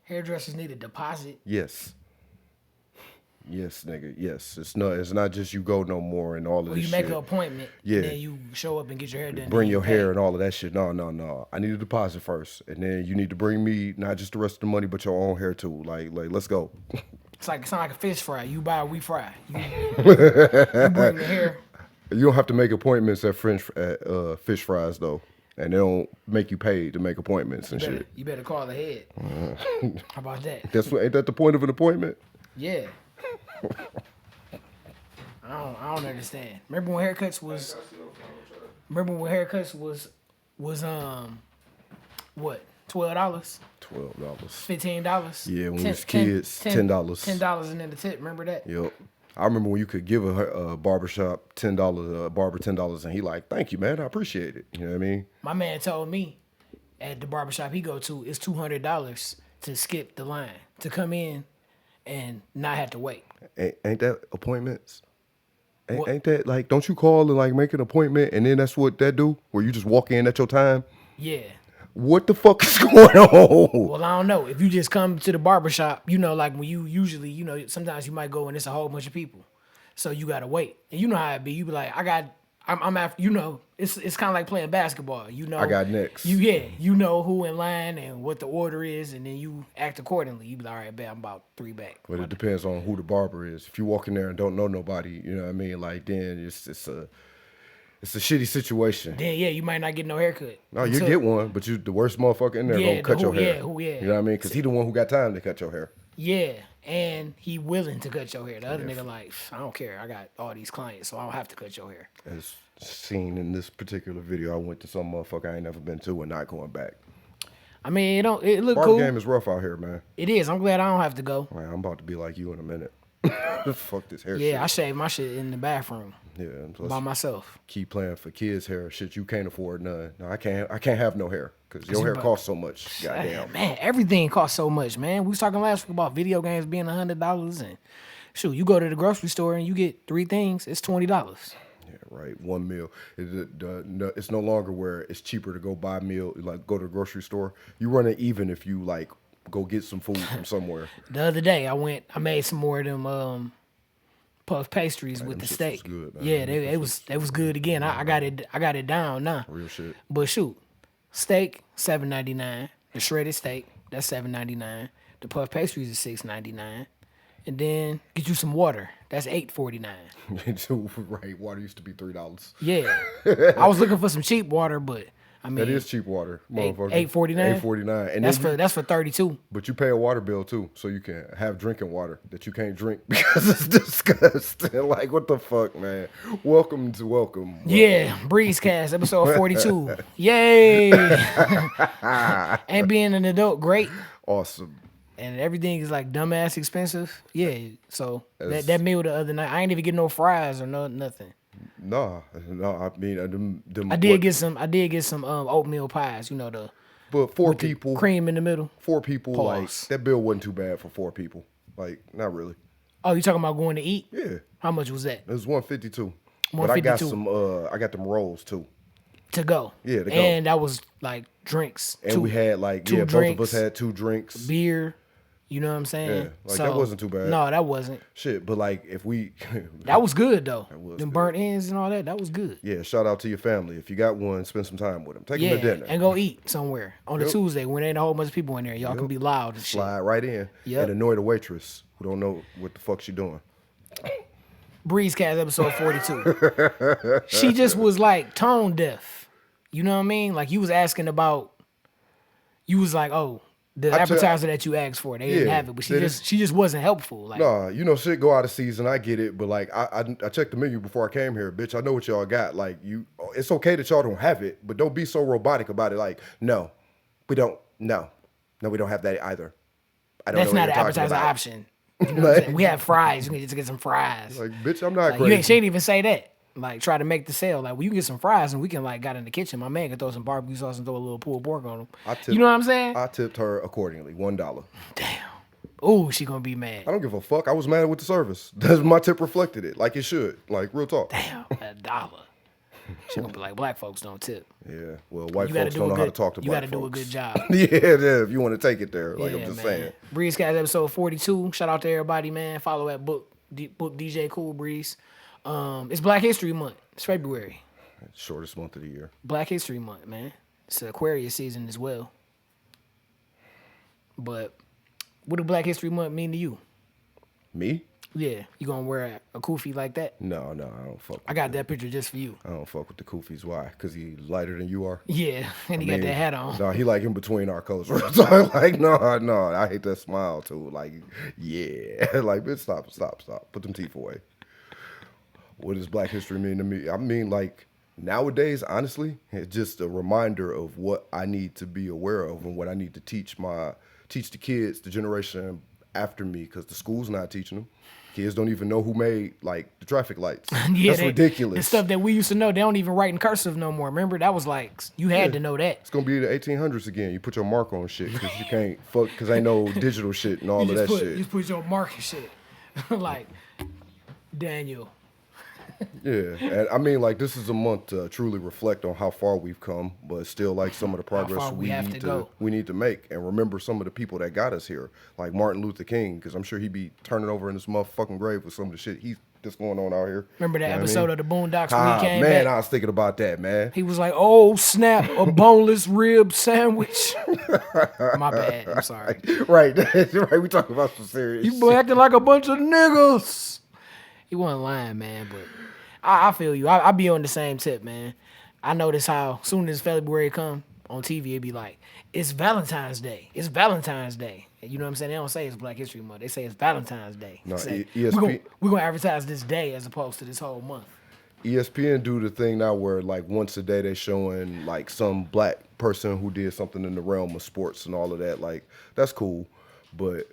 Hairdressers need a deposit. Yes. Yes, nigga. Yes. It's not just you go no more and all of Or this you make shit. an appointment, Yeah. and then you show up and get your hair done. Bring and your you hair pay. and all of that shit. No. I need a deposit first. And then you need to bring me not just the rest of the money, but your own hair too. Like let's go. It's not like a fish fry. You buy, we fry. You bring the hair. You don't have to make appointments at fish fries though. And they don't make you pay to make appointments and shit. You better call ahead. How about that? Ain't that the point of an appointment? Yeah. I don't understand. Remember when haircuts was what? $12? $12. $15? Yeah, when we was kids, $10. $10 and then the tip. Remember that? Yep. I remember when you could give a barbershop $10, a barber $10, and he like, thank you, man, I appreciate it. You know what I mean? My man told me at the barbershop he go to, it's $200 to skip the line, to come in and not have to wait. Ain't that appointments? Ain't that like, don't you call and like make an appointment and then that's what that do? Where you just walk in at your time? Yeah. What the fuck is going on? Well, I don't know. If you just come to the barbershop, like when you usually, sometimes you might go and it's a whole bunch of people. So you gotta wait. And you know how it be. You be like, I'm after, it's kind of like playing basketball. I got next. You know who in line and what the order is, and then you act accordingly. You be like, all right, bet I'm about 3 back. But it depends on who the barber is. If you walk in there and don't know nobody, you know what I mean? Like then it's a shitty situation. Then you might not get no haircut. No, you get one, but you the worst motherfucker in there gonna cut your hair. Yeah. You know what I mean? Because he the one who got time to cut your hair. Yeah, and he willing to cut your hair. The other nigga like, I don't care. I got all these clients, so I don't have to cut your hair. As seen in this particular video, I went to some motherfucker I ain't never been to and not going back. I mean, it look Barber cool. game is rough out here, man. It is. I'm glad I don't have to go. Man, I'm about to be like you in a minute. Fuck this hair. Yeah, shit. I shave my shit in the bathroom. Yeah, by myself. Keep playing for kids' hair. Shit, you can't afford none. No, I can't have no hair because your hair costs so much. Goddamn. Man, everything costs so much, man. We was talking last week about video games being $100, and shoot, you go to the grocery store and you get 3 things. It's $20. Yeah, right. 1 meal. It's no longer where it's cheaper to go buy a meal, like go to the grocery store. You run it even if you like go get some food from somewhere. The other day I made some more of them puff pastries with the steak. Good, man. Yeah, they was good again. I got it down now. Real shit. But shoot, steak $7.99. The shredded steak that's $7.99. The puff pastries is $6.99. And then get you some water. That's $8.49. Right, water used to be $3. Yeah, I was looking for some cheap water, but I mean that is cheap water, motherfucker. $8.49. $8.49, and that's for 32. But you pay a water bill too, so you can have drinking water that you can't drink because it's disgusting. Like what the fuck, man? Welcome. Yeah, Breezecast episode 42. Yay! And being an adult, great. Awesome. And everything is like dumbass expensive. Yeah, so that meal the other night, I ain't even get no fries or nothing. No. I mean, I did get some oatmeal pies. But 4 people, cream in the middle. 4 people, Pause. like that bill wasn't too bad for 4 people. Like not really. Oh, you talking about going to eat? Yeah. How much was that? It was $152. But I got some. I got them rolls too. To go. Yeah, to go. And that was like drinks. And we had like both of us had 2 drinks. Beer. You know what I'm saying? Yeah, that wasn't too bad. No, that wasn't. Shit, but like if we... that was good though. That was them good. Burnt ends and all that was good. Yeah, shout out to your family. If you got one, spend some time with them. Take them to dinner. And go eat somewhere on a Tuesday when there ain't a whole bunch of people in there. Y'all can be loud and shit. Slide right in and annoy the waitress who don't know what the fuck she doing. Breezecast episode 42. She just was like tone deaf. You know what I mean? Like you was asking about... You was like, oh... The appetizer that you asked for, they didn't have it, but she just wasn't helpful. Like, nah, shit go out of season. I get it, but like I checked the menu before I came here, bitch. I know what y'all got. Like it's okay that y'all don't have it, but don't be so robotic about it. Like, no, we don't. No, we don't have that either. I don't that's know not what an you're talking appetizer about. option. You know what I'm saying? We have fries. You can just get some fries. Like, bitch, I'm not like, crazy. She didn't even say that. Like, try to make the sale. Like, well, you can get some fries and we can, like, got in the kitchen. My man can throw some barbecue sauce and throw a little pulled pork on them. You know what I'm saying? I tipped her accordingly, $1. Damn. Ooh, she gonna be mad. I don't give a fuck. I was mad with the service. That's my tip reflected it, like it should. Like, real talk. Damn, $1. She gonna be like, black folks don't tip. Yeah, well, white You gotta folks do don't know a how to good. talk to You black gotta do a folks. good job. Yeah, if you want to take it there, like Yeah, I'm just man. saying. Breezecast episode 42. Shout out to everybody, man. Follow at book DJ Cool Breeze. It's Black History Month. It's February. Shortest month of the year. Black History Month, man. It's Aquarius season as well. But what do Black History Month mean to you? Me? Yeah, you gonna wear a kufi like that? No, I don't fuck. I got that picture just for you. I don't fuck with the Kufis. Why? Because he lighter than you are? Yeah, and he got that hat on. No, he like in between our colors. So I'm like, no, I hate that smile too. Like, yeah. Like, bitch, stop. Put them teeth away. What does Black History mean to me? I mean, like, nowadays, honestly, it's just a reminder of what I need to be aware of and what I need to teach the kids, the generation after me, because the school's not teaching them. Kids don't even know who made, like, the traffic lights. That's ridiculous. The stuff that we used to know, they don't even write in cursive no more. Remember? That was like, you had to know that. It's going to be the 1800s again. You put your mark on shit because you can't fuck, because ain't no digital shit and all of that shit. You just put your mark and shit. Like, Daniel. Yeah, and I mean, like, this is a month to truly reflect on how far we've come, but still, like, some of the progress we need to make, and remember some of the people that got us here, like Martin Luther King, because I'm sure he'd be turning over in his motherfucking grave with some of the shit that's going on out here. Remember that episode of the Boondocks when he came man, back? I was thinking about that, man. He was like, "Oh snap, a boneless rib sandwich." My bad. I'm sorry. Right. We talking about some serious. You boy acting like a bunch of niggas. He wasn't lying, man, but. I feel you. I be on the same tip, man. I notice how soon as February come on TV, it be like, it's Valentine's Day. It's Valentine's Day. You know what I'm saying? They don't say it's Black History Month. They say it's Valentine's Day. No, we're gonna advertise this day as opposed to this whole month. ESPN do the thing now where, like, once a day they showing, like, some black person who did something in the realm of sports and all of that. Like, that's cool, but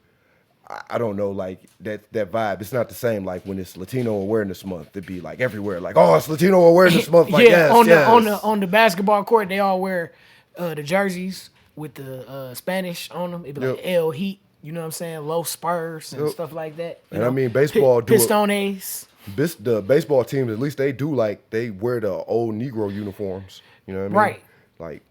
I don't know, like, that vibe. It's not the same, like, when it's Latino Awareness Month. It'd be, like, everywhere. Like, oh, it's Latino Awareness Month. Like, yeah, yes. On the basketball court, they all wear the jerseys with the Spanish on them. It'd be like El Heat, you know what I'm saying? Los Spurs and stuff like that. And I mean, baseball do Pistones. The baseball teams, at least they do, like, they wear the old Negro uniforms. You know what I mean? Right. Like,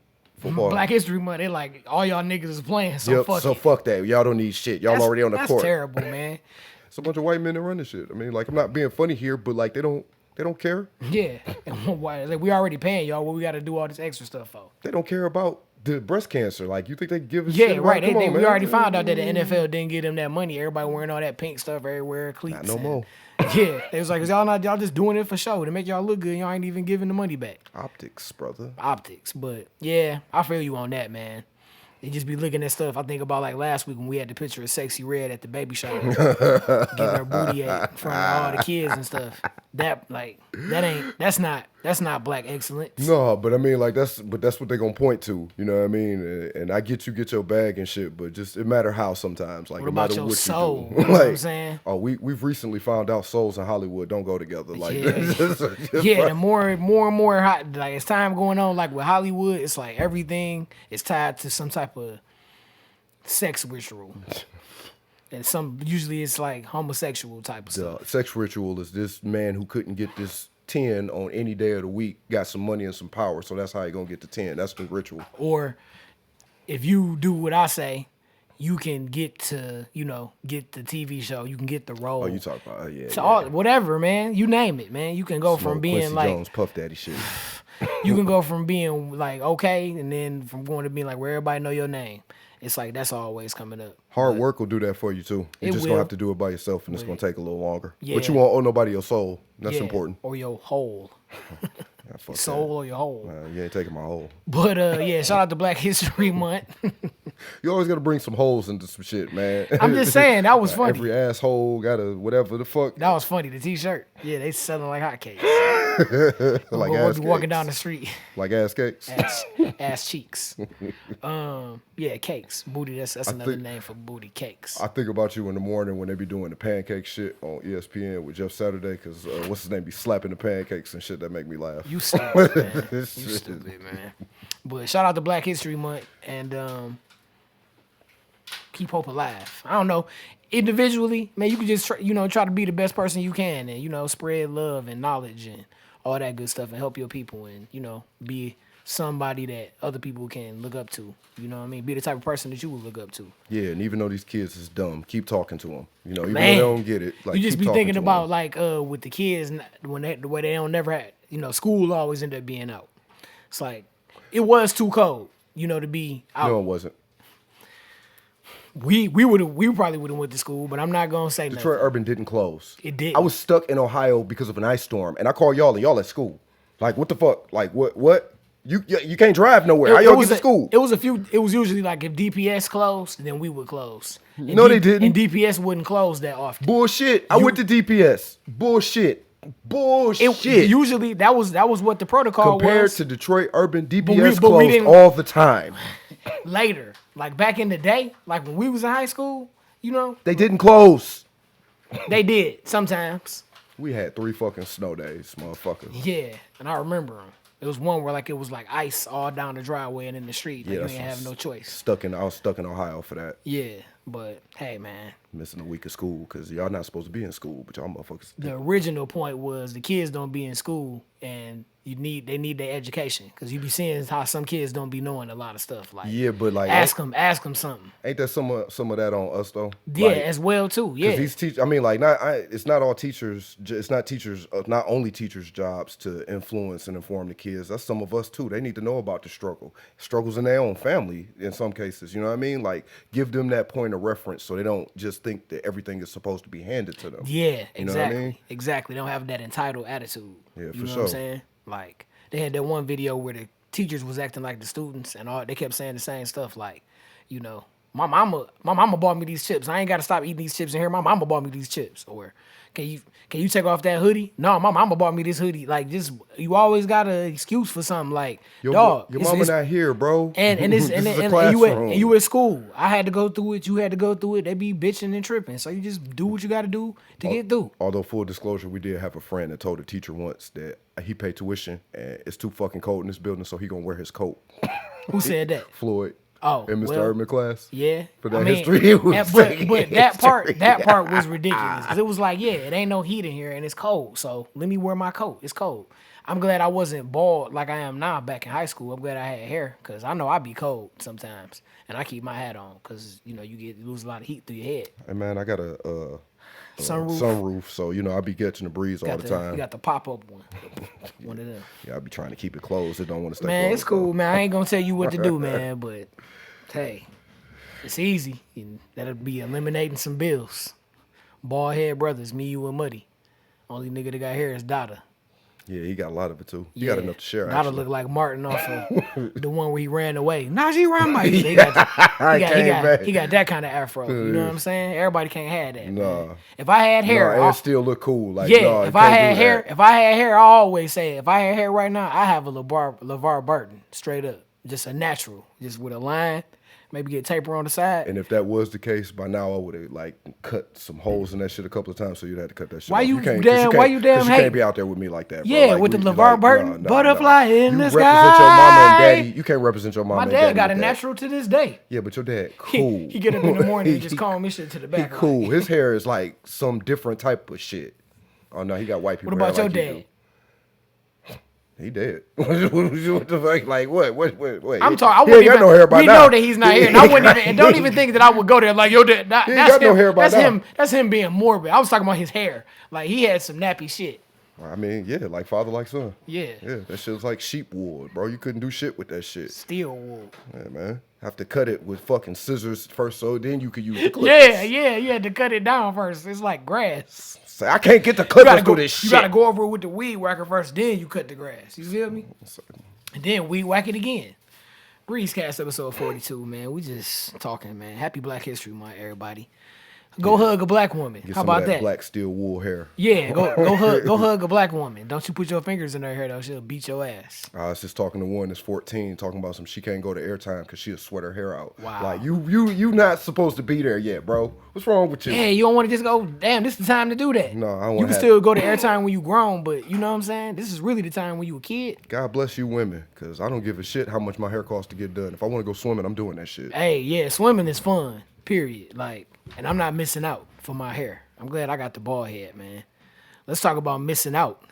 football. Black History Month, they like, all y'all niggas is playing, so fuck that. Y'all don't need shit. Y'all already on the court. That's terrible, man. It's a bunch of white men that run this shit. I mean, like, I'm not being funny here, but, like, they don't care. Yeah. Like, we already paying y'all. What we got to do all this extra stuff for? They don't care about the breast cancer. Like, you think they give a shit? Yeah, right. Come on, we already found out that the NFL didn't give them that money. Everybody wearing all that pink stuff everywhere, cleats. Not no more. Yeah, they was like, y'all just doing it for show to make y'all look good. Y'all ain't even giving the money back. Optics, brother. Optics, but yeah, I feel you on that, man. They just be looking at stuff. I think about like last week when we had the picture of Sexy Red at the baby shower, getting her booty ate in front of all the kids and stuff. That's not black excellence. No, but I mean, like, that's what they're gonna point to. You know what I mean? And I get your bag and shit, but just it matter how sometimes. Like, what no about matter your what soul? you do. You know what I'm saying? Oh, we've recently found out souls in Hollywood don't go together. Like, yeah, the more and more hot, like as time going on, like with Hollywood, it's like everything is tied to some type of sex ritual. And usually it's like homosexual type of stuff. The sex ritual is this man who couldn't get this 10 on any day of the week, got some money and some power, so that's how he gonna get the 10. That's the ritual. Or if you do what I say, you can get to, get the TV show, you can get the role. Oh, you talk about whatever, man. You name it, man. You can go from being Quincy like Jones, Puff Daddy shit. You can go from being like okay, and then from going to being like where everybody know your name. It's like that's always coming up. Hard work will do that for you too. You're just gonna have to do it by yourself, and it's gonna take a little longer. Yeah. But you won't owe nobody your soul. That's important. Or your whole. Your soul or your whole. You ain't taking my whole. But shout out to Black History Month. You always gotta bring some holes into some shit, man. I'm just saying that was funny. Every asshole got a whatever the fuck. That was funny. The T-shirt, yeah, they selling like hotcakes. Like ass cakes. Walking down the street. Like ass cakes. Ass cheeks. Yeah, cakes. Booty. That's another name for booty. Cakes. I think about you in the morning when they be doing the pancake shit on ESPN with Jeff Saturday, because what's his name be slapping the pancakes and shit. That make me laugh. You stupid, man. You stupid, man. But shout out to Black History Month and keep hope alive. I don't know. Individually, man, you can just try to be the best person you can and spread love and knowledge and all that good stuff, and help your people, and be somebody that other people can look up to. You know what I mean? Be the type of person that you would look up to. Yeah, and even though these kids is dumb, keep talking to them. Even Man, though they don't get it. Like, you just keep be thinking talking to about 'em. like with the kids when the way they don't never had. School always end up being out. It's like it was too cold, to be out. No, it wasn't. We probably would have went to school, but I'm not gonna say Detroit nothing. Urban didn't close. It didn't. I was stuck in Ohio because of an ice storm, and I called y'all, and y'all at school. Like, what the fuck? Like, what? You can't drive nowhere. How y'all get to school? It was usually like if DPS closed, then we would close. And No, they didn't. And DPS wouldn't close that often. Bullshit. I went to DPS. Bullshit. Usually that was what the protocol Compared was. to Detroit Urban, DPS but we closed didn't- all the time. Later, like back in the day, like when we was in high school, They didn't close. they did sometimes. We had 3 fucking snow days, motherfucker. Yeah, and I remember them. It was one where like it was like ice all down the driveway and in the street. Like, Yeah, you ain't have no choice. I was stuck in Ohio for that. Yeah, but hey, man. Missing a week of school because y'all not supposed to be in school, but y'all motherfuckers. The original point was the kids don't be in school and they need their education, because you be seeing how some kids don't be knowing a lot of stuff. Like, Yeah, but like ask them something. Ain't that some of that on us though? Yeah, Like, as well too. Yeah, these I mean, like, it's not all teachers. It's not teachers. Not only teachers' jobs to influence and inform the kids. That's some of us too. They need to know about the struggles in their own family. In some cases, you know what I mean. Like, give them that point of reference so they don't just think that everything is supposed to be handed to them. yeah, You know exactly, what I mean? exactly. They don't have that entitled attitude. Yeah, you for know sure. what I'm saying? Like they had that one video where the teachers was acting like the students, and they kept saying the same stuff. Like, my mama bought me these chips. I ain't got to stop eating these chips in here. My mama bought me these chips. Or can you take off that hoodie? No, my mama bought me this hoodie. Like, just you always got an excuse for something. Like, Your dog, mama not here, bro. and This is a and classroom. you at school. I had to go through it. You had to go through it. They be bitching and tripping. So you just do what you got to do to get through. Although, full disclosure, we did have a friend that told a teacher once that he paid tuition and it's too fucking cold in this building, so he gonna wear his coat. Who said that? Floyd. Oh, in Mr. well, Urban class. Yeah, For that history, it was but that part was ridiculous, because it was like, yeah, it ain't no heat in here and it's cold, so let me wear my coat. It's cold. I'm glad I wasn't bald like I am now back in high school. I'm glad I had hair, because I know I be cold sometimes, and I keep my hat on because you lose a lot of heat through your head. Hey man, I got a Sunroof. so I be catching the breeze all the time. You got the pop up one of them. Yeah, I be trying to keep it closed. It don't want to stay Man, closed. it's cool, man. I ain't gonna tell you what to do, man, but hey, it's easy. And that'll be eliminating some bills. Bald head brothers, me, you, and Muddy. Only nigga that got hair is Dada. Yeah, he got a lot of it too. He got enough to share. Dada Actually. look like Martin off of the one where he ran away. Najee run my. He got that kind of afro. You know what I'm saying? Everybody can't have that. Nah. Man. If I had hair, and still look cool. Like, yeah. nah, if you I can't had do hair, that. if I had hair, I always say it. If I had hair right now, I have a LeVar Burton, straight up, just a natural, just with a line. Maybe get taper on the side. And if that was the case, by now I would have like cut some holes in that shit a couple of times, so you'd have to cut that shit. Why off. you can't- damn- 'cause why you damn You hate- can't be out there with me like that. Bro. Yeah, Like, with the we- LeVar Burton, butterfly in the you sky. represent your mama and daddy. You can't represent your mama My and dad daddy. got a with that. natural to this day. Yeah, but your dad cool. He get up in the morning and just comb his shit to the He back. cool. Like, His hair is like some different type of shit. Oh no, he got white people. what about hair your like you dad? do. He dead. What the fuck? Like what? Wait. I'm talking. I He wouldn't ain't got even, no hair by we now. know that he's not here. And I wouldn't even. And don't even think that I would go there. Like, yo, dad. That's got him. no hair by that's now. him. That's him being morbid. I was talking about his hair. Like, he had some nappy shit. I mean, yeah, like father, like son. Yeah. Yeah, that shit was like sheep wool, bro. You couldn't do shit with that shit. Steel wool. Yeah, man. Have to cut it with fucking scissors first, so then you could use the clippers. Yeah. You had to cut it down first. It's like grass. Say, I can't get the You clippers gotta go. through this You shit. gotta go over it with the weed whacker first. Then you cut the grass. You feel me? And then weed whack it again. Breezecast episode 42, man. We just talking, man. Happy Black History Month, everybody. Go hug a black woman. Get How some of about that? Black steel wool hair. Yeah, go hug a black woman. Don't you put your fingers in her hair though. She'll beat your ass. I was just talking to one that's 14, talking about some she can't go to airtime because she'll sweat her hair out. Wow. Like you not supposed to be there yet, bro. What's wrong with you? Yeah, you don't want to just go, damn, this is the time to do that. No, I don't You wanna can have- still go to airtime when you grown, but you know what I'm saying? This is really the time when you a kid. God bless you women, because I don't give a shit how much my hair costs to get done. If I want to go swimming, I'm doing that shit. Hey, yeah, swimming is fun, period. Like, and I'm not missing out for my hair. I'm glad I got the bald head, man. Let's talk about missing out.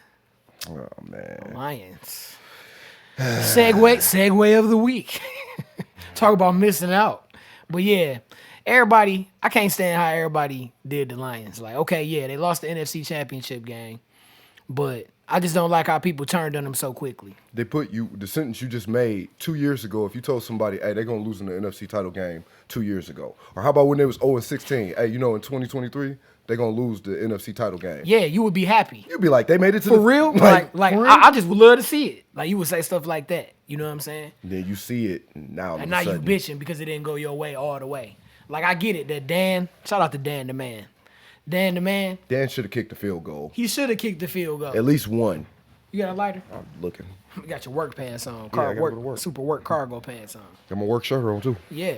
Oh man. Lions. Segue of the week. Talk about missing out. But yeah, everybody, I can't stand how everybody did the Lions. Like, okay, yeah, they lost the NFC Championship game, but I just don't like how people turned on them so quickly. They put you, the sentence you just made 2 years ago, if you told somebody, hey, they're going to lose in the NFC title game 2 years ago. Or how about when they was 0-16? Hey, you know, in 2023, they're going to lose the NFC title game. Yeah, you would be happy. You'd be like, they made it to For real? Like for real? I just would love to see it. Like, you would say stuff like that. You know what I'm saying? Then you see it, and now And now you bitching because it didn't go your way all the way. Like, I get it that Dan, shout out to Dan the man. Dan the man. Dan should have kicked the field goal. He should have kicked the field goal. At least one. You got a lighter? I'm looking. You got your work pants on. I gotta go to work. Super work cargo pants on. Got my work shirt on, too. Yeah.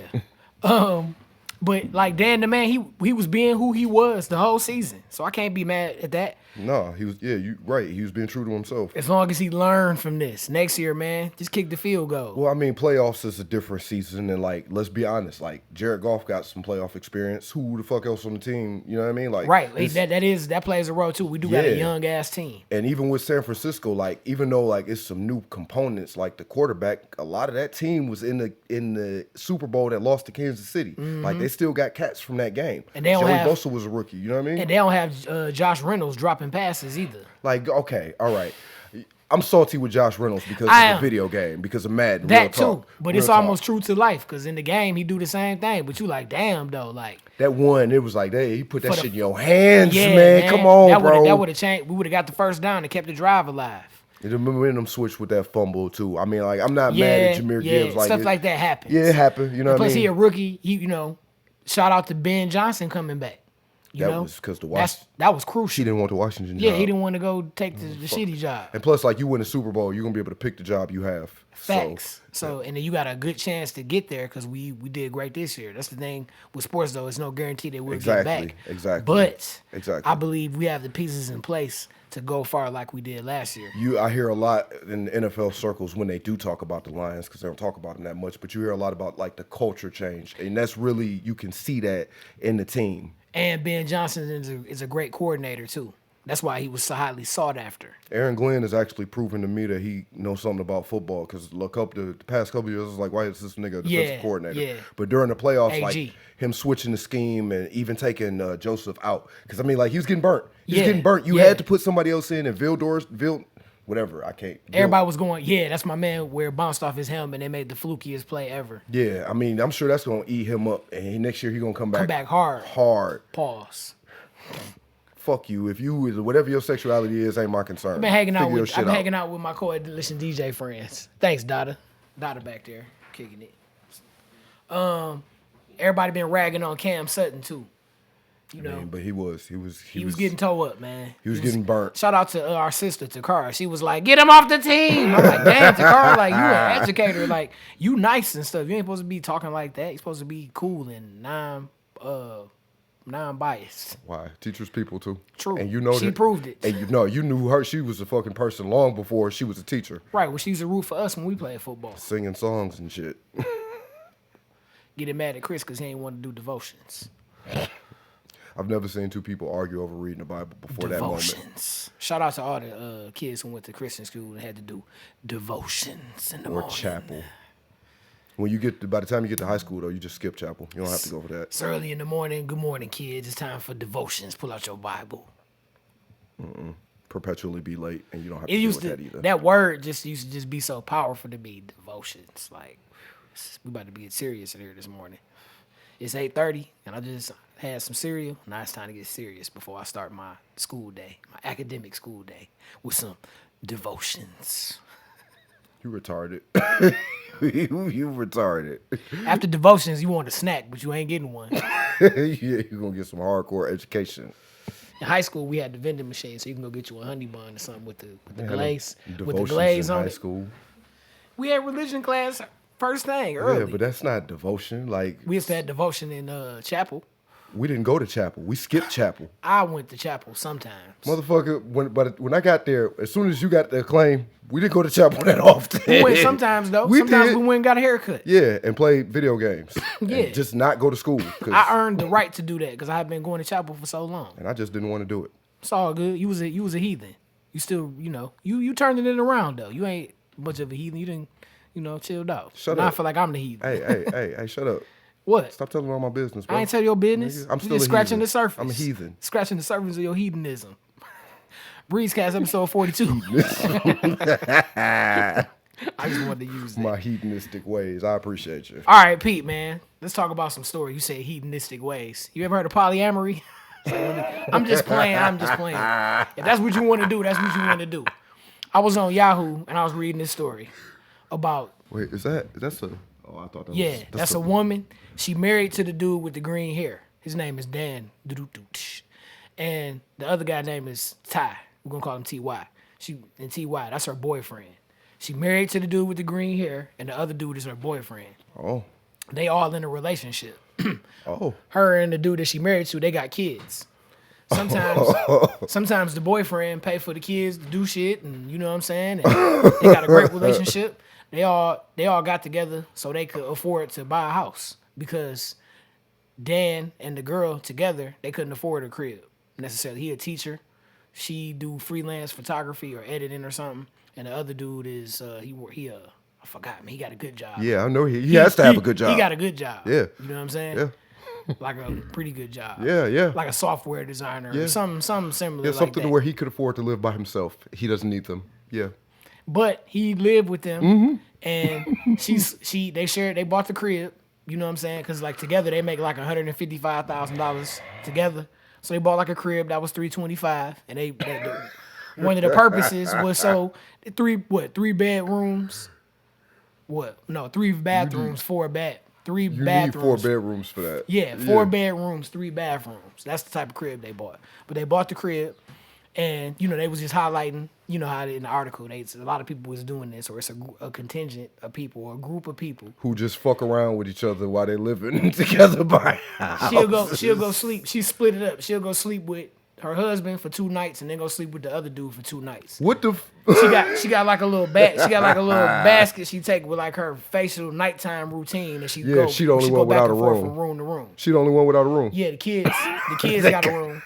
But like Dan the man, he was being who he was the whole season. So I can't be mad at that. No, he was, yeah, you right. He was being true to himself. As long as he learned from this. Next year, man, just kick the field goal. Well, I mean, playoffs is a different season, and like, let's be honest, like Jared Goff got some playoff experience. Who the fuck else on the team? You know what I mean? Like, right, that plays a role too. We do got a young ass team. And even with San Francisco, like, even though like it's some new components, like the quarterback, a lot of that team was in the Super Bowl that lost to Kansas City. Mm-hmm. Like, they still got cats from that game. And they don't Joey have Bosa was a rookie. You know what I mean? And they don't have Josh Reynolds dropping passes either. Like, okay, all right. I'm salty with Josh Reynolds because of the video game, because of Madden. That too, but it's almost true to life because in the game he do the same thing. But you like, damn though, like that one, it was like, hey, he put that shit in your hands, man. Come on, bro. That would have changed. We would have got the first down and kept the drive alive. The momentum switch with that fumble too. I mean, like, I'm not mad at Jahmyr Gibbs. Like, stuff like that happens. Yeah, it happened. You know what I mean? Plus, he a rookie. He, shout out to Ben Johnson coming back. That was because that was crucial. He didn't want the Washington job. Yeah, he didn't want to go take the shitty job. And plus, like, you win a Super Bowl, you're gonna be able to pick the job you have. Facts. So and then you got a good chance to get there because we did great this year. That's the thing with sports though. It's no guarantee that we'll get back. Exactly. But I believe we have the pieces in place to go far like we did last year. I hear a lot in NFL circles when they do talk about the Lions, because they don't talk about them that much, but you hear a lot about like the culture change, and that's really, you can see that in the team. And Ben Johnson is a great coordinator too. That's why he was so highly sought after. Aaron Glenn has actually proven to me that he knows something about football, because the past couple of years, I was like, why is this nigga a defensive coordinator? Yeah. But during the playoffs, AG. like him switching the scheme and even taking Joseph out, because I mean, like, he was getting burnt. He was getting burnt. You had to put somebody else in, and whatever, I can't. Everybody was going, that's my man, where bounced off his helmet and they made the flukiest play ever. Yeah, I mean, I'm sure that's going to eat him up, and next year he's going to come back. Come back hard. Hard. Pause. Fuck you. If you, whatever your sexuality is, ain't my concern. I've been hanging out with my coalition DJ friends. Thanks, Dada. Dada back there, kicking it. Everybody been ragging on Cam Sutton too. You know, but he was getting toe up, man. He was getting burnt. Shout out to our sister Takara. She was like, "Get him off the team." I'm like, "Damn, Takara, like, you an educator, like, you nice and stuff. You ain't supposed to be talking like that. You're supposed to be cool and non-biased." Why? Teachers people too. True. And you know she proved it. And you knew her. She was a fucking person long before she was a teacher. Right. Well, she was a root for us when we played football, singing songs and shit. Getting mad at Chris because he ain't want to do devotions. I've never seen two people argue over reading the Bible before devotions. That moment. Shout out to all the kids who went to Christian school and had to do devotions in the morning. Or chapel. When you by the time you get to high school, though, you just skip chapel. You don't have to go for that. It's early in the morning. Good morning, kids. It's time for devotions. Pull out your Bible. Perpetually be late, and you don't have to deal with that either. That word used to just be so powerful to me. Devotions. Like, we about to be serious in here this morning. It's 8:30, and I just had some cereal. Now it's time to get serious before I start my school day, my academic school day, with some devotions. You retarded. you retarded. After devotions, you want a snack, but you ain't getting one. Yeah, you're going to get some hardcore education. In high school, we had the vending machine, so you can go get you a honey bun or something with the glaze. With the glaze on high it. School. We had religion class first thing early. Yeah, but that's not devotion. Like, we used to have devotion in chapel. We didn't go to chapel. We skipped chapel. I went to chapel sometimes. Motherfucker, when I got there, as soon as you got the acclaim, we didn't go to chapel that often. We went sometimes, though. Sometimes we went and got a haircut. Yeah, and played video games. Yeah. And just not go to school. I earned the right to do that because I have been going to chapel for so long. And I just didn't want to do it. It's all good. You was a heathen. You still, you turning it around though. You ain't much of a heathen. You didn't, chilled out. Shut now up. I feel like I'm the heathen. Hey, shut up. What? Stop telling all my business, bro. I ain't tell your business. I'm You still just a scratching heathen. the surface. I'm a heathen. Scratching the surface of your heathenism. Breezecast episode 42. I just wanted to use that. My hedonistic ways. I appreciate you. All right, Pete, man. Let's talk about some stories. You said hedonistic ways. You ever heard of polyamory? I'm just playing. If that's what you want to do, that's what you want to do. I was on Yahoo and I was reading this story about. Wait, that's a? Oh, I thought that Yeah, was. that's a woman. She married to the dude with the green hair. His name is Dan. And the other guy's name is Ty. We're gonna call him Ty. Ty, that's her boyfriend. She married to the dude with the green hair, and the other dude is her boyfriend. Oh. They all in a relationship. Oh. Her and the dude that she married to, they got kids. Sometimes the boyfriend pay for the kids to do shit, and you know what I'm saying? And they got a great relationship. They all got together so they could afford to buy a house because Dan and the girl together, they couldn't afford a crib necessarily. He a teacher. She do freelance photography or editing or something. And the other dude is I forgot, man. He got a good job. Yeah, I know he has to have a good job. He got a good job. Yeah. You know what I'm saying? Yeah. Like a pretty good job. Yeah. Like a software designer Yeah. or something similar. Yeah, like something that. where he could afford to live by himself. He doesn't need them. Yeah. But he lived with them, Mm-hmm. and they bought the crib. You know what I'm saying? Because like together they make like $155,000 together. So they bought like a crib that was $325, and they one of the purposes was so three bedrooms. Three bathrooms, three You bathrooms. need 4 bedrooms for that. Yeah, 4 bedrooms, 3 bathrooms. That's the type of crib they bought. But they bought the crib, and they was just highlighting. You know how in the article a lot of people was doing this, or it's a contingent of people or a group of people Who just fuck around with each other while they living together by houses. She'll go sleep. She split it up. She'll go sleep with her husband for 2 nights, and then go sleep with the other dude for 2 nights. What the? She got like a little She got like a little basket she take with like her facial nighttime routine, and she Yeah, she the only she one go back without and a forth room. from room to room. She the only one without a room. Yeah, the kids got a room.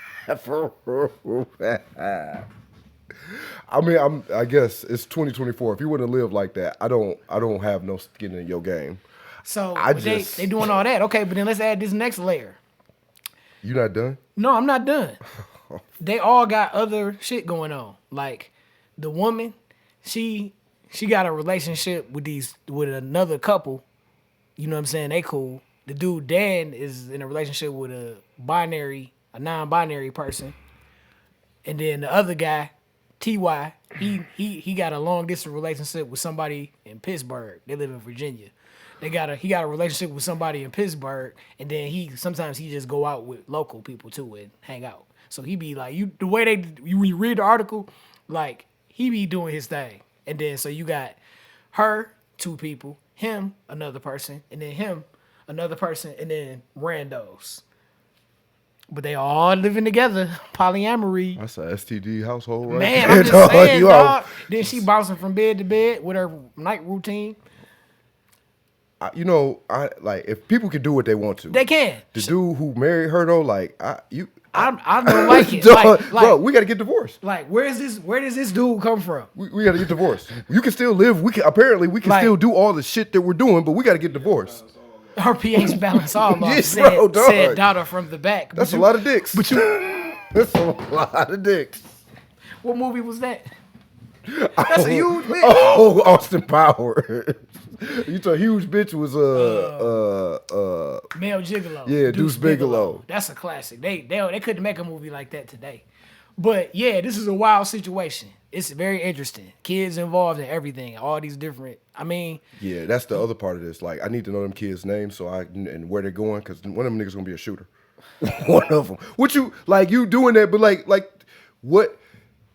I guess it's 2024. If you wouldn't live like that, I don't have no skin in your game. So I they just- doing all that. Okay, but then let's add this next layer. You not done? No, I'm not done. They all got other shit going on. Like the woman, she got a relationship with another couple. You know what I'm saying? They cool. The dude Dan is in a relationship with a non-binary person. And then the other guy, Ty, he got a long distance relationship with somebody in Pittsburgh. They live in Virginia. He got a relationship with somebody in Pittsburgh, and then sometimes he just go out with local people too and hang out. So he be like the way when you read the article, like he be doing his thing. And then so you got her, 2 people, him, another person, and then him, another person, and then randos. But they all living together, polyamory. That's an STD household, right? Man, I'm just saying, dog. Then she bouncing from bed to bed with her night routine. If people can do what they want to, They can. The dude who married her though, I don't like it. Bro, we gotta get divorced. Like, where does this dude come from? We gotta get divorced. You can still live. We can still do all the shit that we're doing, but we gotta get divorced. Her pH balance all off. Yes, bro, dog. Said daughter from the back. That's a lot of dicks. That's a lot of dicks. What movie was that? That's a huge bitch. Oh, Austin Powers. You thought huge bitch was Male Gigolo. Yeah, Deuce Bigelow. That's a classic. They couldn't make a movie like that today. But yeah, this is a wild situation. It's very interesting. Kids involved in everything. All these different. Yeah, that's the other part of this. Like, I need to know them kids' names and where they're going, because one of them niggas gonna be a shooter. One of them. You doing that? But like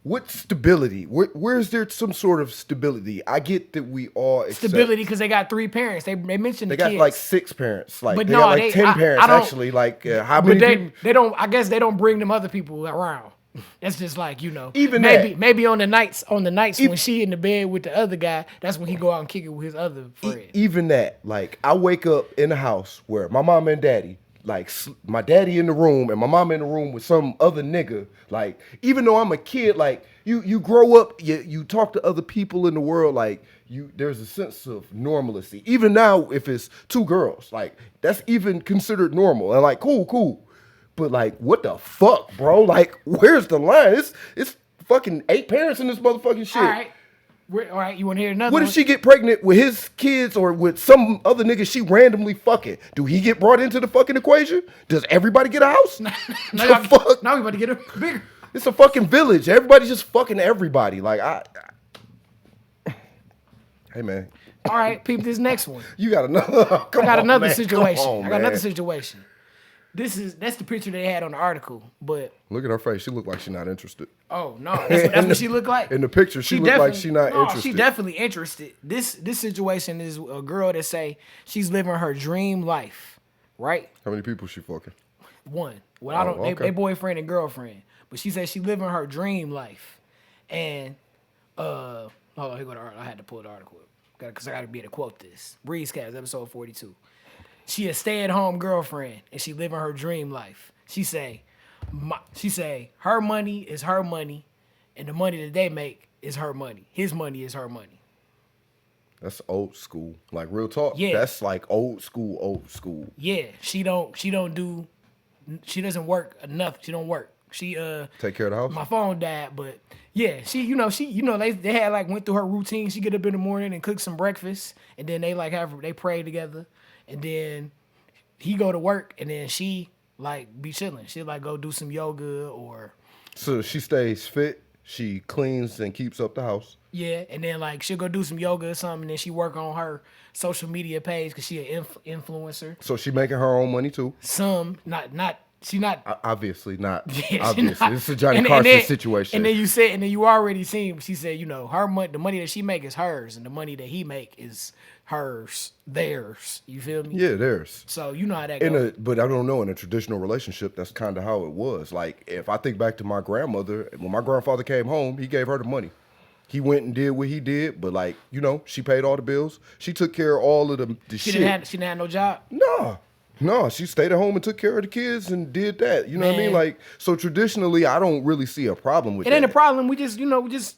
what stability? Where's there some sort of stability? I get that we all accept stability because they got 3 parents. They mentioned they the got kids. like 6 parents. Like But they no, got like they- 10 I- parents I don't- actually. Like how many? But people? they don't. I guess they don't bring them other people around. That's just like Even maybe on the nights when she in the bed with the other guy, that's when he go out and kick it with his other friend. Even that, like I wake up in a house where my mom and daddy like my daddy in the room and my mom in the room with some other nigga. Like, even though I'm a kid, like you grow up, you talk to other people in the world, like there's a sense of normalcy. Even now, if it's two girls, like that's even considered normal and like cool. But like, what the fuck, bro? Like, where's the line? It's fucking 8 parents in this motherfucking shit. All right, you want to hear another What one? if she get pregnant with his kids or with some other nigga she randomly fucking? Do he get brought into the fucking equation? Does everybody get a house? Now we about to get a bigger. It's a fucking village. Everybody's just fucking everybody. Like, hey, man. All right, peep this next one. You got another. I got another situation. On, I got another situation. That's the picture they had on the article, but look at her face. She looked like she's not interested. Oh no, that's what she looked like. In the picture, she looked like she's not interested. She definitely interested. This situation is a girl that say she's living her dream life, right? How many people she fucking? One. Well, I don't. They boyfriend and girlfriend, but she said she living her dream life, and hold on, here go the article. I had to pull the article up because I got to be able to quote this. Breezecast, episode 42. She a stay-at-home girlfriend, and she living her dream life. She say her money is her money, and the money that they make is her money. His money is her money. That's old school, like real talk. Yeah, that's like old school. Yeah, she doesn't work enough. She don't work. She take care of the house. My phone died, but yeah, they had like went through her routine. She get up in the morning and cook some breakfast, and then they pray together. And then he go to work, and then she like be chilling. She like go do some yoga or. So she stays fit. She cleans and keeps up the house. Yeah, and then like she'll go do some yoga or something, and then she work on her social media page because she an influencer. So she making her own money too. She not obviously not. Yeah, obviously, it's a Johnny Carson situation. And then you already seen. She said, her money, the money that she make is hers, and the money that he make is hers, theirs. You feel me? Yeah, theirs. So you know how that goes. But I don't know, in a traditional relationship, that's kind of how it was. Like, if I think back to my grandmother, when my grandfather came home, he gave her the money. He went and did what he did, but like, she paid all the bills. She took care of all of the shit. She didn't have no job? No, she stayed at home and took care of the kids and did that. You know what I mean? Like, so traditionally, I don't really see a problem with that. It ain't a problem. We just,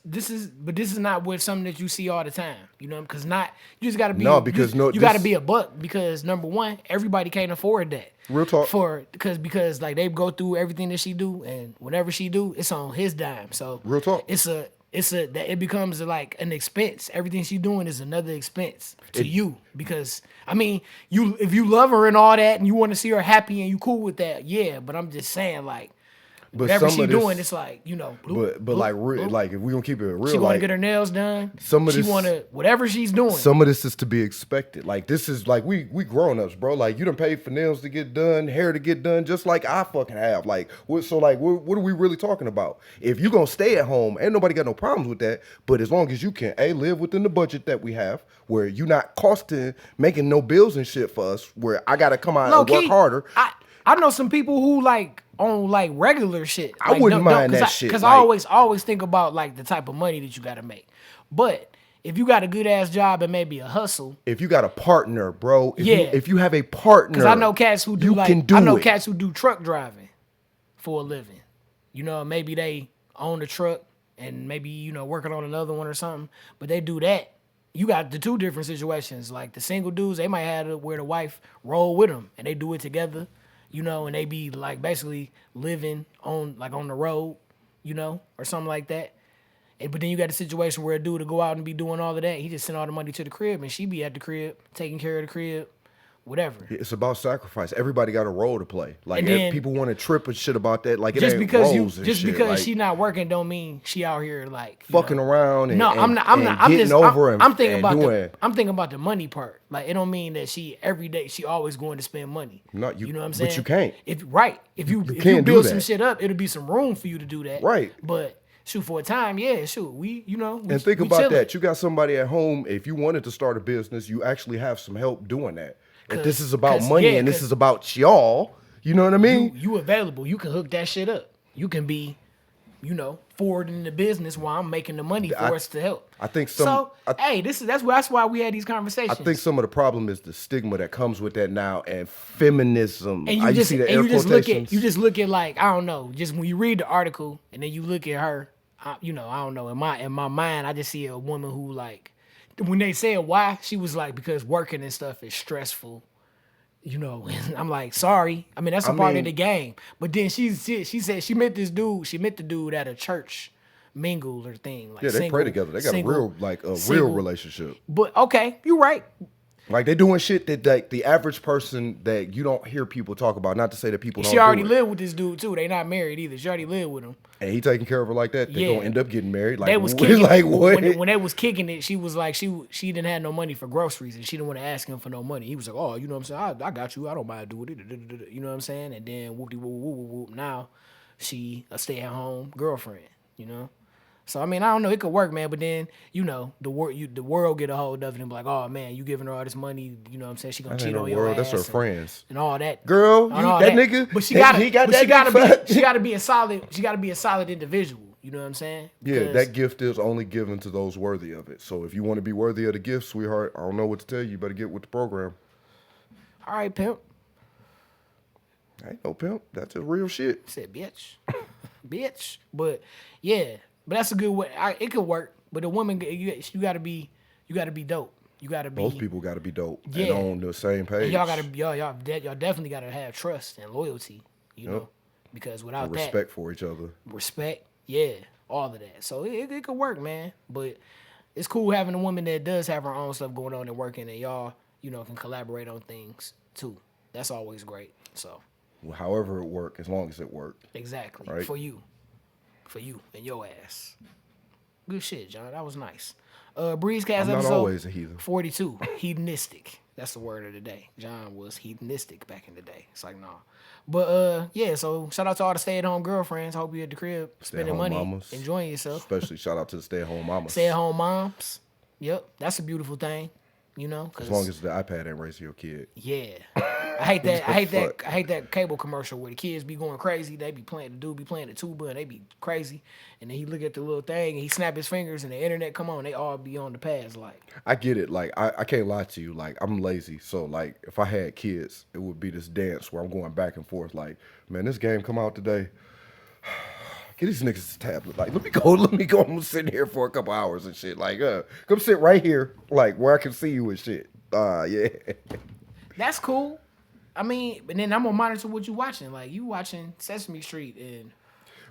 this is not with something that you see all the time. Because you just got to be. No, because you got to be a buck. Because number one, everybody can't afford that. Real talk. Because like they go through everything that she do, and whatever she do, it's on his dime. So real talk. It becomes like an expense. Everything she's doing is another expense to you, because if you love her and all that and you want to see her happy and you cool with that, yeah. But I'm just saying, like, whatever she's doing, it's like, like if we gonna keep it real, she want to get her nails done. Whatever she's doing. Some of this is to be expected. Like, this is like we grown ups, bro. Like, you done paid for nails to get done, hair to get done, just like I fucking have. Like, what are we really talking about? If you gonna stay at home, ain't nobody got no problems with that. But as long as you can live within the budget that we have, where you not making no bills and shit for us, where I gotta come out and work harder. I know some people who like on like regular shit. I wouldn't mind that shit. Because I always think about like the type of money that you gotta make. But if you got a good ass job and maybe a hustle. If you got a partner, bro. If you have a partner. Because I know cats who do cats who do truck driving for a living. Maybe they own a truck and maybe, working on another one or something. But they do that. You got the two different situations. Like the single dudes, they might have where the wife roll with them and they do it together. And they be like basically living on the road, or something like that. But then you got a situation where a dude to go out and be doing all of that. He just send all the money to the crib, and she be at the crib, taking care of the crib, whatever. It's about sacrifice. Everybody got a role to play. Like, people want to trip and shit about that. Like, just because she not working don't mean she out here like fucking around. I'm thinking about the money part. Like, it don't mean that she every day she always going to spend money. No, you know what I'm saying? But you can't. If you build some shit up, it'll be some room for you to do that. Right. But shoot, for a time, yeah, shoot. And think about that. You got somebody at home. If you wanted to start a business, you actually have some help doing that. If this is about money and this is about y'all, you know what I mean? You available. You can hook that shit up. You can be, forwarding the business while I'm making the money for us to help. I think hey, that's why we had these conversations. I think some of the problem is the stigma that comes with that now and feminism. And you just look at like, I don't know, just when you read the article and then you look at her, I don't know. In my mind, I just see a woman who like, when they said why, she was like, because working and stuff is stressful. I'm like, sorry. I mean, that's a part of the game. But then she said she met this dude. She met the dude at a church mingle or thing. Like, yeah, they pray together. They got a real relationship. But okay, you're right. Like they doing shit that like the average person that you don't hear people talk about. Not to say that people don't. She already lived with this dude too. They not married either. She already lived with him. And he taking care of her like that. They gonna end up getting married. Like they was kicking, like what? When they was kicking it, she was like she didn't have no money for groceries and she didn't want to ask him for no money. He was like, oh, you know what I'm saying? I got you. I don't mind doing it. You know what I'm saying? And then whoop de whoop whoop whoop. Now she a stay at home girlfriend. So I mean, I don't know, it could work, man. But then the world get a hold of it and be like, oh man, you giving her all this money, you know what I'm saying? She gonna cheat on your ass. That's her friends and all that. Girl, that nigga. But she gotta be a solid. She gotta be a solid individual. You know what I'm saying? Yeah, that gift is only given to those worthy of it. So if you want to be worthy of the gift, sweetheart, I don't know what to tell you. You better get with the program. All right, pimp. Ain't no pimp. That's just real shit. I said, bitch, bitch. But yeah. But that's a good way. It could work. But the woman, you gotta be dope. You gotta be. Both people gotta be dope. Yeah. And on the same page. And y'all definitely gotta have trust and loyalty. You know, because without and respect for each other. Respect, yeah, all of that. So it could work, man. But it's cool having a woman that does have her own stuff going on and working, and y'all, can collaborate on things too. That's always great. So. Well, however it work, as long as it work. Exactly. Right? For you and your ass. Good shit, John. That was nice. Breezecast I'm not episode always a heathen. 42. Hedonistic. That's the word of the day. John was hedonistic back in the day. It's like, nah. But yeah, so shout out to all the stay-at-home girlfriends. Hope you at the crib spending money, mamas. Enjoying yourself. Especially shout out to the stay-at-home mamas. Stay-at-home moms. Yep, that's a beautiful thing. As long as the iPad ain't raising your kid. Yeah. I hate that cable commercial where the kids be going crazy. They be playing, the dude be playing the tuba and they be crazy. And then he look at the little thing and he snap his fingers and the internet come on. They all be on the pads like. I get it. Like I can't lie to you. Like I'm lazy. So like if I had kids, it would be this dance where I'm going back and forth. Like, man, this game come out today. Get these niggas this tablet. Like, let me go. I'm sitting here for a couple hours and shit. Like, come sit right here, like where I can see you and shit. Yeah. That's cool. I mean, but then I'm gonna monitor what you watching. Like you watching Sesame Street and.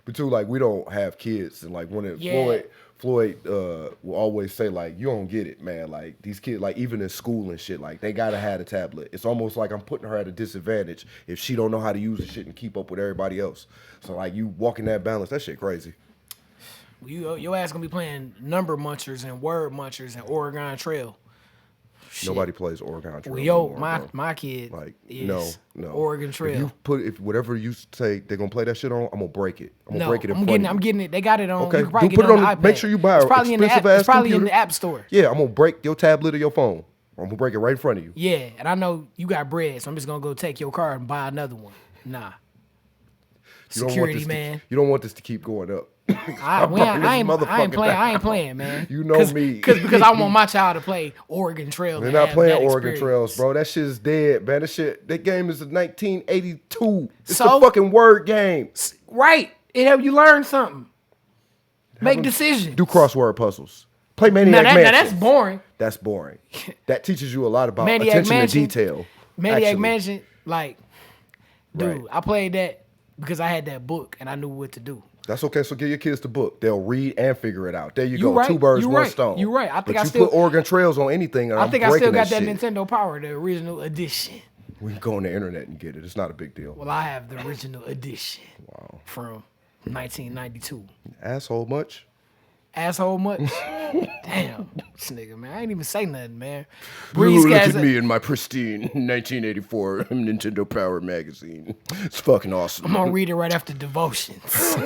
But too, like we don't have kids, and like when Floyd will always say like, you don't get it, man. Like these kids, like even in school and shit, like they gotta have a tablet. It's almost like I'm putting her at a disadvantage if she don't know how to use the shit and keep up with everybody else. So like you walking that balance, that shit crazy. Your ass gonna be playing number munchers and word munchers and Oregon Trail. Shit. Nobody plays Oregon Trail. Well, my kid like is no Oregon Trail. If whatever you say they're gonna play that shit on, I'm gonna break it. I'm getting it. They got it on. Okay, you can put it on. iPad. Make sure you buy it's probably expensive in the ass It's probably computer. in the App Store. Yeah, I'm gonna break your tablet or your phone. I'm gonna break it right in front of you. Yeah, and I know you got bread, so I'm just gonna go take your car and buy another one. Nah. Security, man. You don't want this to keep going up. I ain't playing, man. You know me. Because I want my child to play Oregon Trail. They're not playing Oregon Trails, bro. That shit is dead, man. That game is a 1982. It's a fucking word game. Right. It help you learn something. Make decisions. Do crossword puzzles. Play Maniac Mansion. Now that's boring. That's boring. That teaches you a lot about Maniac attention Mansion, to detail. Maniac Mansion, like, dude, right. I played that because I had that book and I knew what to do. That's okay. So give your kids the book. They'll read and figure it out. There you go. Right. 2 birds, 1 stone. You're right. I think but you put Oregon Trails on anything. And I still got that shit. Nintendo Power, the original edition. We can go on the internet and get it. It's not a big deal. Well, I have the original edition. Wow. From 1992. Asshole much? Asshole much? Damn, this nigga, man. I ain't even say nothing, man. Look at me in my pristine 1984 Nintendo Power magazine. It's fucking awesome. I'm gonna read it right after devotions.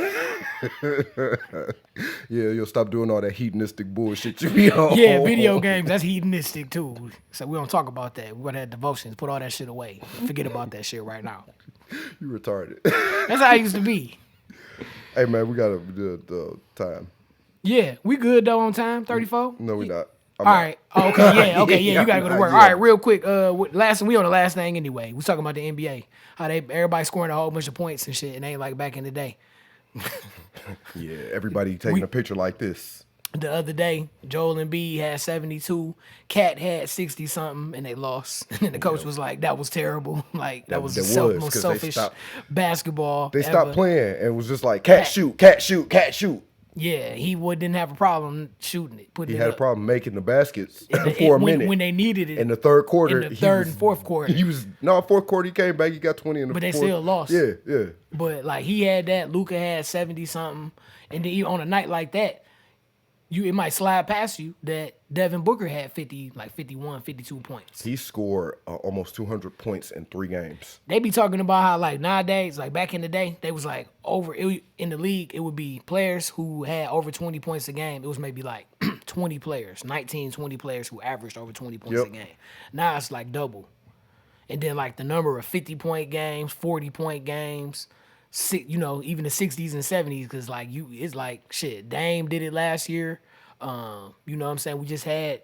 Yeah, you'll stop doing all that hedonistic bullshit you be on. Yeah, video games, that's hedonistic too. So we don't talk about that. We're gonna have devotions. Put all that shit away. Forget about that shit right now. You retarded. That's how I used to be. Hey man, we gotta do the time. Yeah, we good though on time. 34. No, we not. All right. Oh, okay. Yeah. Okay. Yeah. You gotta go to work. Yeah. All right. Real quick. We on the last thing anyway. We talking about the NBA. How everybody scoring a whole bunch of points and shit, and ain't like back in the day. Yeah. Everybody taking a picture like this. The other day, Joel Embiid had 72, Cat had 60 something, and they lost. And the coach was like, "That was terrible. Like that was the most selfish basketball." They stopped playing and it was just like cat shoot, cat shoot, cat shoot. Yeah, he didn't have a problem shooting it. He had a problem making the baskets for a minute when they needed it in the third quarter. In the third and fourth quarter, fourth quarter. He came back. He got 20 in the. But fourth. They still lost. Yeah. But like he had that. Luka had 70 something, and then on a night like that, it might slide past you that Devin Booker had 51, 52 points. He scored almost 200 points in 3 games. They be talking about how like nowadays, like back in the day, they was like in the league, it would be players who had over 20 points a game. It was maybe like 20 players, 19, 20 players who averaged over 20 points a game. Now it's like double. And then like the number of 50-point games, 40-point games, even the 60s and 70s, because like it's like shit. Dame did it last year. You know what I'm saying? We just had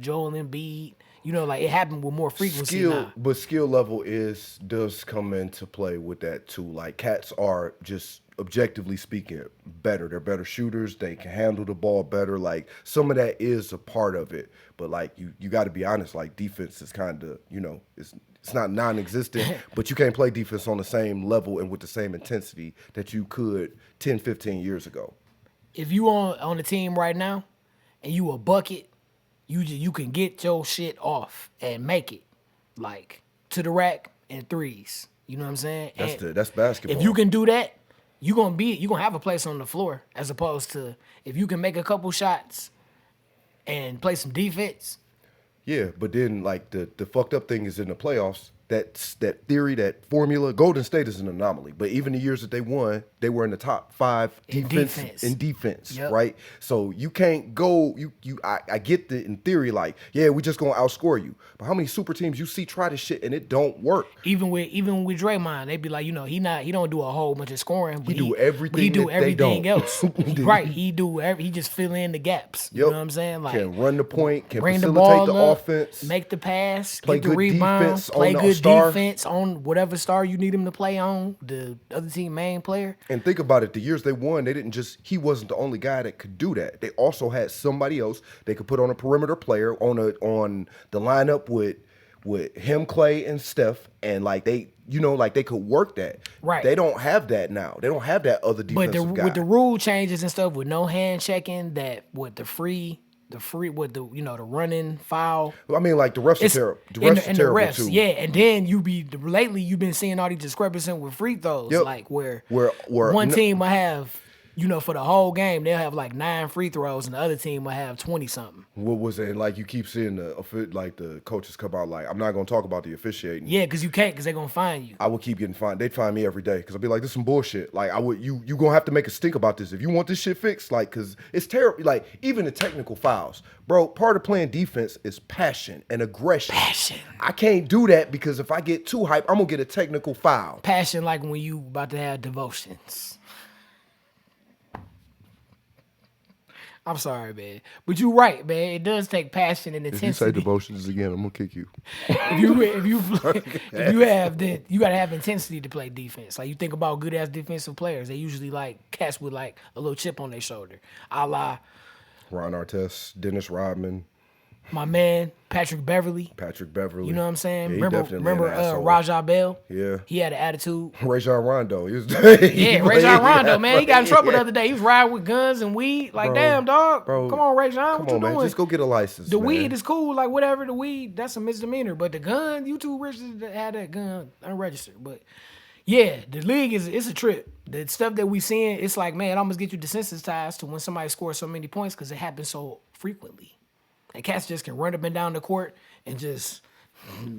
Joel Embiid. Like it happened with more frequency now. But skill level does come into play with that too. Like cats are just objectively speaking better. They're better shooters. They can handle the ball better. Like some of that is a part of it. But like you got to be honest. Like defense is kind of it's not non-existent, but you can't play defense on the same level and with the same intensity that you could 10, 15 years ago. If you on the team right now and you a bucket, you can get your shit off and make it like to the rack and threes. You know what I'm saying? That's basketball. If you can do that, you're gonna have a place on the floor, as opposed to if you can make a couple shots and play some defense. Yeah, but then like the fucked up thing is in the playoffs, that theory, that formula, Golden State is an anomaly. But even the years that they won, they were in the top 5 in defense, yep. Right? So you can't go. I get the in theory, like we just gonna outscore you. But how many super teams you see try this shit and it don't work? Even with Draymond, they be like, he don't do a whole bunch of scoring. But he do everything. But he do everything else. Right? He just fill in the gaps. You know what I'm saying? Like can run the point, can bring facilitate the ball offense, make the pass, play get the good rebound, defense play on good star. defense on whatever star you need him to play on, the other team main player. And think about it, the years they won, he wasn't the only guy that could do that. They also had somebody else they could put on a perimeter player on the lineup with him, Clay, and Steph, and like they could work that. Right. They don't have that now. They don't have that other defensive guy. With the rule changes and stuff, with no hand checking, with the running foul. I mean, like the refs are terrible. The refs too. Yeah, and then lately you've been seeing all these discrepancies with free throws, like where one team will have, for the whole game they'll have like 9 free throws, and the other team will have 20 something. What was it? Like you keep seeing the coaches come out like, I'm not gonna talk about the officiating. Yeah, because you can't, because they're gonna find you. I would keep getting fined. They'd find me every day because I'd be like, this is some bullshit. Like you gonna have to make a stink about this if you want this shit fixed. Like, because it's terrible. Like even the technical fouls, bro. Part of playing defense is passion and aggression. I can't do that because if I get too hype, I'm gonna get a technical foul. Passion, like when you about to have devotions. I'm sorry, man, but you're right, man. It does take passion and intensity. If you say devotions again, I'm gonna kick you. if you have that, you gotta have intensity to play defense. Like you think about good ass defensive players, they usually like cats with like a little chip on their shoulder, a la Ron Artest, Dennis Rodman, my man Patrick Beverly. You know what I'm saying? Yeah, remember Rajah Bell? Yeah. He had an attitude. Rajon Rondo. Rajon Rondo, man. He got in trouble the other day. He was riding with guns and weed. Like, damn, dog. Bro, come on, Rajon. What you doing? Just go get a license. The weed is cool. Like, whatever, the weed, that's a misdemeanor. But the gun, you too rich to have that gun unregistered. But yeah, the league it's a trip. The stuff that we seeing, it's like, man, it almost get you desensitized to when somebody scores so many points because it happens so frequently. And cats just can run up and down the court and just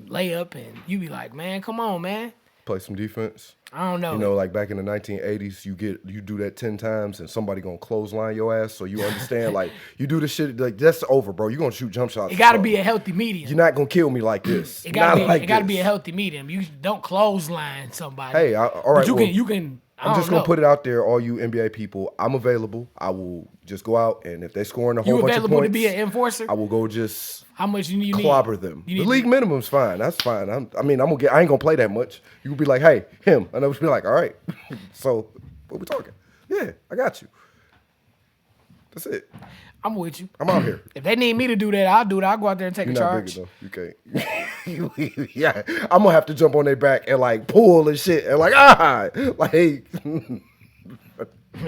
lay up, and you be like, man, come on, man. Play some defense. I don't know. Like back in the 1980s, you do that 10 times and somebody gonna clothesline your ass, so you understand, like, you do this shit, like, that's over, bro. You gonna shoot jump shots. It gotta be a healthy medium. You're not gonna kill me like this. It gotta be a healthy medium. You don't clothesline somebody. Hey, all right. But you can I'm just gonna put it out there, all you NBA people. I'm available. I will just go out, and if they're scoring a whole bunch of points, you available to be an enforcer? I will go just how much you need? Clobber them. The league minimum's fine. That's fine. I ain't gonna play that much. You will be like, hey, him, and I would be like, all right. So what we talking? Yeah, I got you. That's it. I'm with you. I'm out here. If they need me to do that, I'll do that. I'll go out there and take a charge. You're not big enough. You can't. Yeah, I'm gonna have to jump on their back and like pull and shit and like like.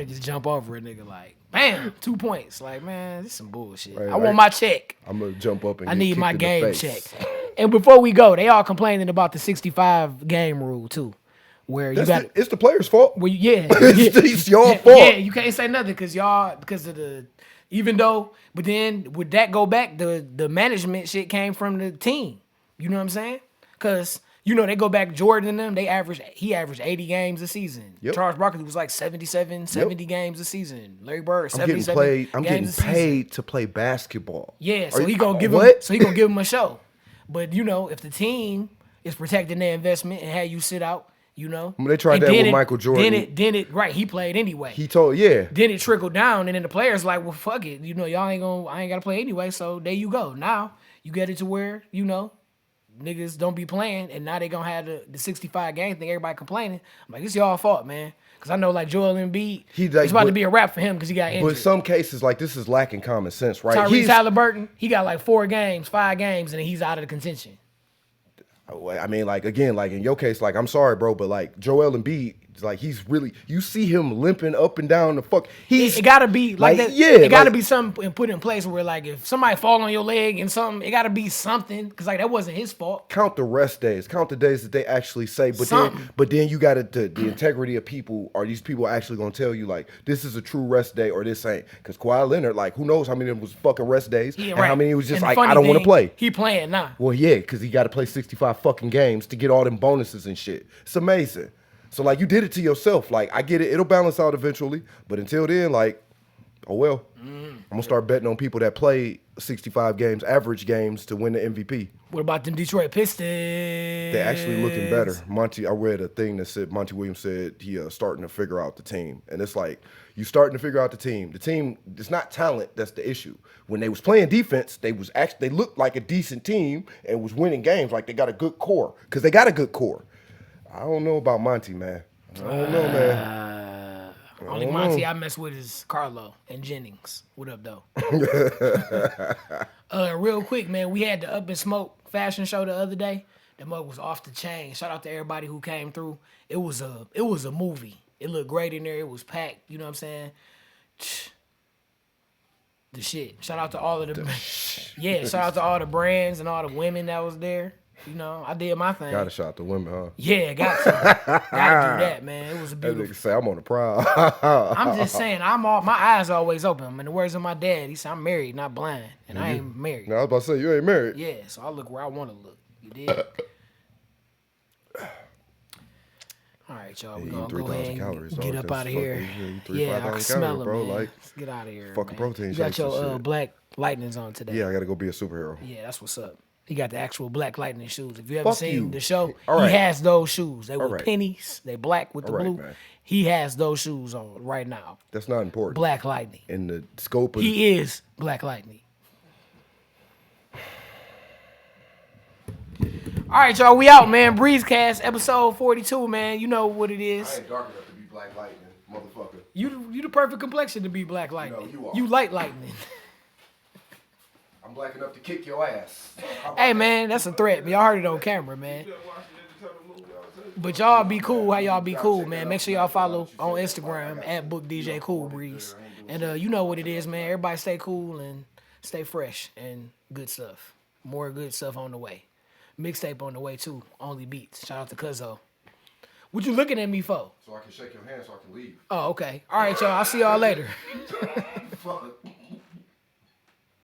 Just jump over a nigga like, bam, 2 points. Like, man, this is some bullshit. Right, I want my check. I'm gonna jump up and I need my game check. And before we go, they all complaining about the 65 game rule too. Where it's the players' fault. Well, yeah, it's your fault. Yeah, you can't say nothing because of the. Even though, but then would that go back? The management shit came from the team. You know what I'm saying? Because they go back. Jordan and them. He averaged 80 games a season. Yep. Charles Barkley was like 70 games a season. Larry Bird 77. I'm getting paid to play basketball. Yeah, so he gonna give him. So he gonna give him a show. But if the team is protecting their investment and had you sit out. They tried that with Michael Jordan. Then it right. He played anyway. Then it trickled down, and then the players like, well, fuck it. I ain't gotta play anyway. So there you go. Now you get it to where niggas don't be playing, and now they gonna have the 65 game thing. Everybody complaining. I'm like, it's y'all fault, man. Because I know like Joel Embiid, it's about to be a wrap for him because he got injured. But some cases like this is lacking common sense, right? Tyrese Halliburton, he got like 5 games, and then he's out of the contention. I mean, like, again, like in your case, like, I'm sorry, bro, but like Joel Embiid, like, he's really, you see him limping up and down the fuck. It gotta be like that. Yeah, it gotta be something put in place where, like, if somebody fall on your leg and something, it gotta be something because like that wasn't his fault. Count the rest days, count the days that they actually say, but then you gotta the integrity of people. Are these people actually gonna tell you like this is a true rest day or this ain't? Because Kawhi Leonard, like, who knows how many of them was fucking rest days and how many was just like I don't want to play. He playing now. Well, yeah, because he got to play 65 fucking games to get all them bonuses and shit. It's amazing. So, like, you did it to yourself. Like, I get it. It'll balance out eventually. But until then, like, oh, well. I'm going to start betting on people that play 65 games, average games, to win the MVP. What about them Detroit Pistons? They're actually looking better. I read a thing that said, Monty Williams said he starting to figure out the team. And it's like, you starting to figure out the team. The team, it's not talent that's the issue. When they was playing defense, they looked like a decent team and was winning games. Like, they got a good core. Because they got a good core. I don't know about Monty, man. I don't know, man. Only Monty I mess with is Carlo and Jennings. What up, though? Real quick, man, we had the Up and Smoke fashion show the other day. The mug was off the chain. Shout out to everybody who came through. It was a movie. It looked great in there. It was packed. You know what I'm saying? The shit. Shout out to all of the shout out to all the brands and all the women that was there. I did my thing. Got to shout out to women, huh? Yeah, got to. Got to do that, man. It was a beautiful. That nigga say I'm on the prowl. I'm just saying, my eyes are always open. In the words of my dad, he said, I'm married, not blind. And I ain't married. No, I was about to say, you ain't married. Yeah, so I look where I want to look. You dig? All right, y'all. We're going to go ahead and get up out of here. Yeah, I can smell it, bro. Like, let's get out of here, fucking protein shakes. You got your Black Lightnings on today. Yeah, I got to go be a superhero. Yeah, that's what's up. He got the actual Black Lightning shoes. If you ever seen the show, he has those shoes. They were pennies. They black with the blue. Man. He has those shoes on right now. That's not important. Black Lightning. In the scope of... He is Black Lightning. All right, y'all. We out, man. Breezecast, episode 42, man. You know what it is. I ain't dark enough to be Black Lightning, motherfucker. You the perfect complexion to be Black Lightning. No, you are. You light lightning. I'm black enough to kick your ass. Hey, man, that's a threat. Y'all heard it on camera, man. But y'all be cool. How y'all be cool, man? Make sure y'all follow on Instagram at BookDJCoolBreeze. And you know what it is, man. Everybody stay cool and stay fresh and good stuff. More good stuff on the way. Mixtape on the way, too. Only Beats. Shout out to Cuzzo. What you looking at me for? So I can shake your hand so I can leave. Oh, okay. All right, y'all. I'll see y'all later. Fuck.